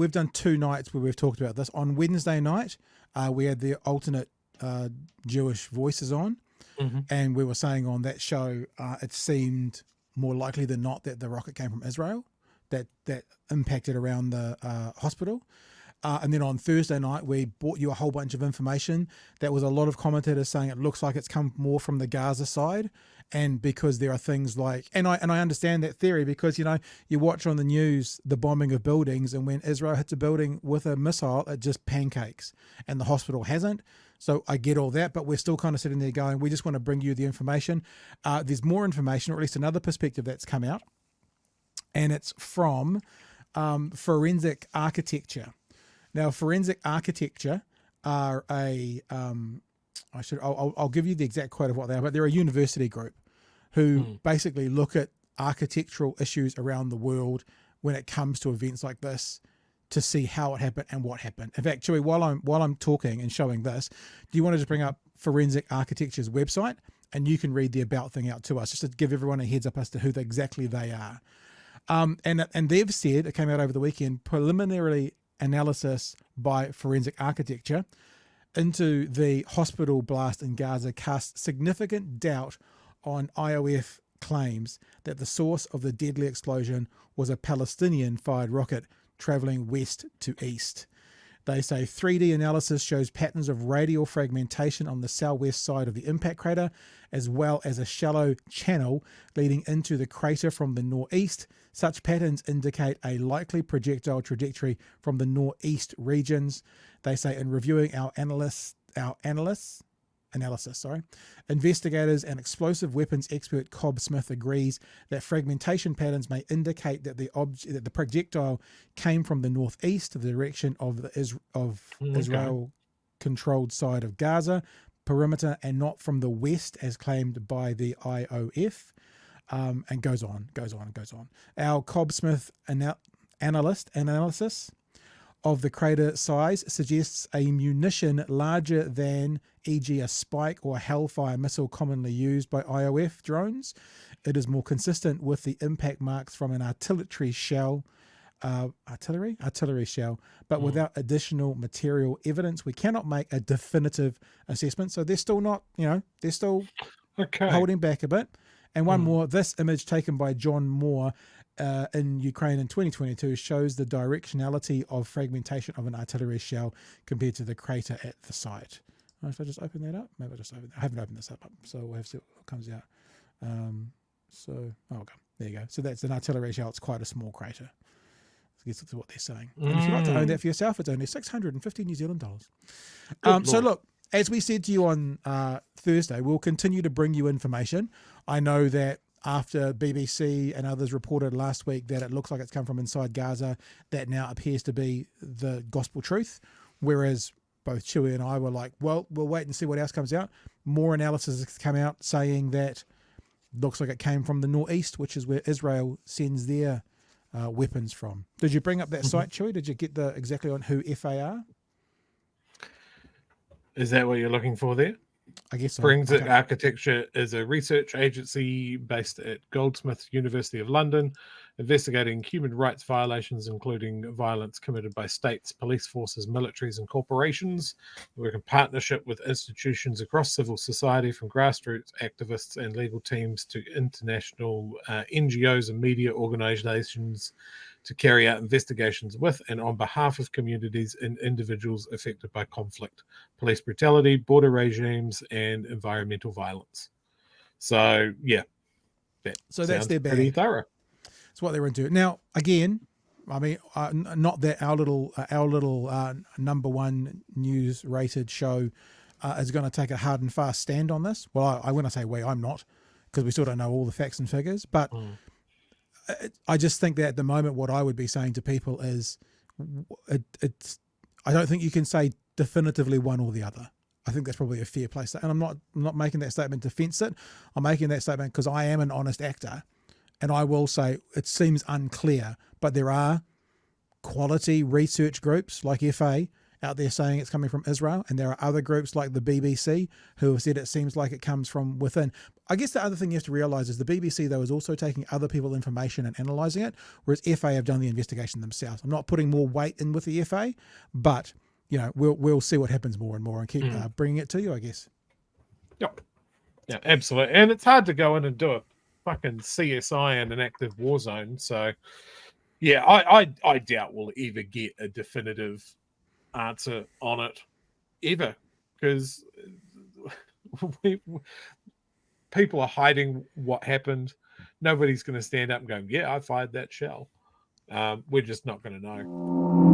we've done 2 nights where we've talked about this. On Wednesday night, we had the alternate Jewish voices on, and we were saying on that show it seemed more likely than not that the rocket came from Israel, that impacted around the hospital. And then on Thursday night, we brought you a whole bunch of information. That was a lot of commentators saying it looks like it's come more from the Gaza side. And because there are things like, and I understand that theory, because, you know, you watch on the news the bombing of buildings, and when Israel hits a building with a missile, it just pancakes, and the hospital hasn't. So I get all that, but we're still kind of sitting there going, we just want to bring you the information. There's more information, or at least another perspective that's come out, and it's from forensic architecture. Now, forensic architecture are I'll give you the exact quote of what they are, but they're a university group who basically look at architectural issues around the world when it comes to events like this to see how it happened and what happened. In fact, Chewy, while I'm talking and showing this, do you want to just bring up Forensic Architecture's website, and you can read the about thing out to us, just to give everyone a heads up as to who exactly they are. And they've said, it came out over the weekend, preliminary analysis by Forensic Architecture into the hospital blast in Gaza casts significant doubt on IOF claims that the source of the deadly explosion was a Palestinian-fired rocket traveling west to east. They say 3D analysis shows patterns of radial fragmentation on the southwest side of the impact crater, as well as a shallow channel leading into the crater from the northeast. Such patterns indicate a likely projectile trajectory from the northeast regions. They say in reviewing our analysis, investigators and explosive weapons expert Cobb Smith agrees that fragmentation patterns may indicate that the projectile came from the northeast, the direction of the Israel-controlled side of Gaza perimeter, and not from the west as claimed by the IOF. And goes on. Our Cobb Smith analysis of the crater size suggests a munition larger than, e.g. a Spike or Hellfire missile commonly used by IOF drones. It is more consistent with the impact marks from an artillery shell, but without additional material evidence, we cannot make a definitive assessment. So they're still not, they're still holding back a bit. And one more, this image taken by John Moore in Ukraine in 2022 shows the directionality of fragmentation of an artillery shell compared to the crater at the site. If I just open that up, maybe I'll just open that. I haven't opened this up, so we'll have to see what comes out. Okay, there you go. So that's an artillery shell. It's quite a small crater. I guess that's what they're saying. And if you'd like to own that for yourself, it's only 650 New Zealand dollars. So look, as we said to you on Thursday, we'll continue to bring you information. I know that after BBC and others reported last week that it looks like it's come from inside Gaza, that now appears to be the gospel truth, whereas both Chewy and I were like, well, we'll wait and see what else comes out. More analysis has come out saying that looks like it came from the northeast, which is where Israel sends their weapons from. Did you bring up that site, Chewy? Did you get the exactly on who FA are? Is that what you're looking for there? I guess so. Forensic Architecture is a research agency based at Goldsmiths, University of London, investigating human rights violations, including violence committed by states, police forces, militaries, and corporations. We work in partnership with institutions across civil society, from grassroots activists and legal teams to international NGOs and media organizations, to carry out investigations with and on behalf of communities and individuals affected by conflict, police brutality, border regimes, and environmental violence. So, yeah. That's their bag. Pretty thorough. That's what they're into. Now, again, I mean, not that our little number one news rated show is going to take a hard and fast stand on this. Well, when I say we, I'm not, because we still don't know all the facts and figures, but I just think that at the moment, what I would be saying to people is, I don't think you can say definitively one or the other. I think that's probably a fair place. And I'm not making that statement to fence it. I'm making that statement because I am an honest actor, and I will say it seems unclear, but there are quality research groups like FA out there saying it's coming from Israel, and there are other groups like the BBC who have said it seems like it comes from within. I guess the other thing you have to realize is the BBC, though, is also taking other people's information and analyzing it, whereas FA have done the investigation themselves. I'm not putting more weight in with the FA, but we'll see what happens more and more and keep bringing it to you, I guess. Yep. Yeah, absolutely. And it's hard to go in and do a fucking CSI in an active war zone. So, yeah, I doubt we'll ever get a definitive answer on it, ever, because people are hiding what happened. Nobody's going to stand up and go, yeah, I fired that shell. We're just not going to know.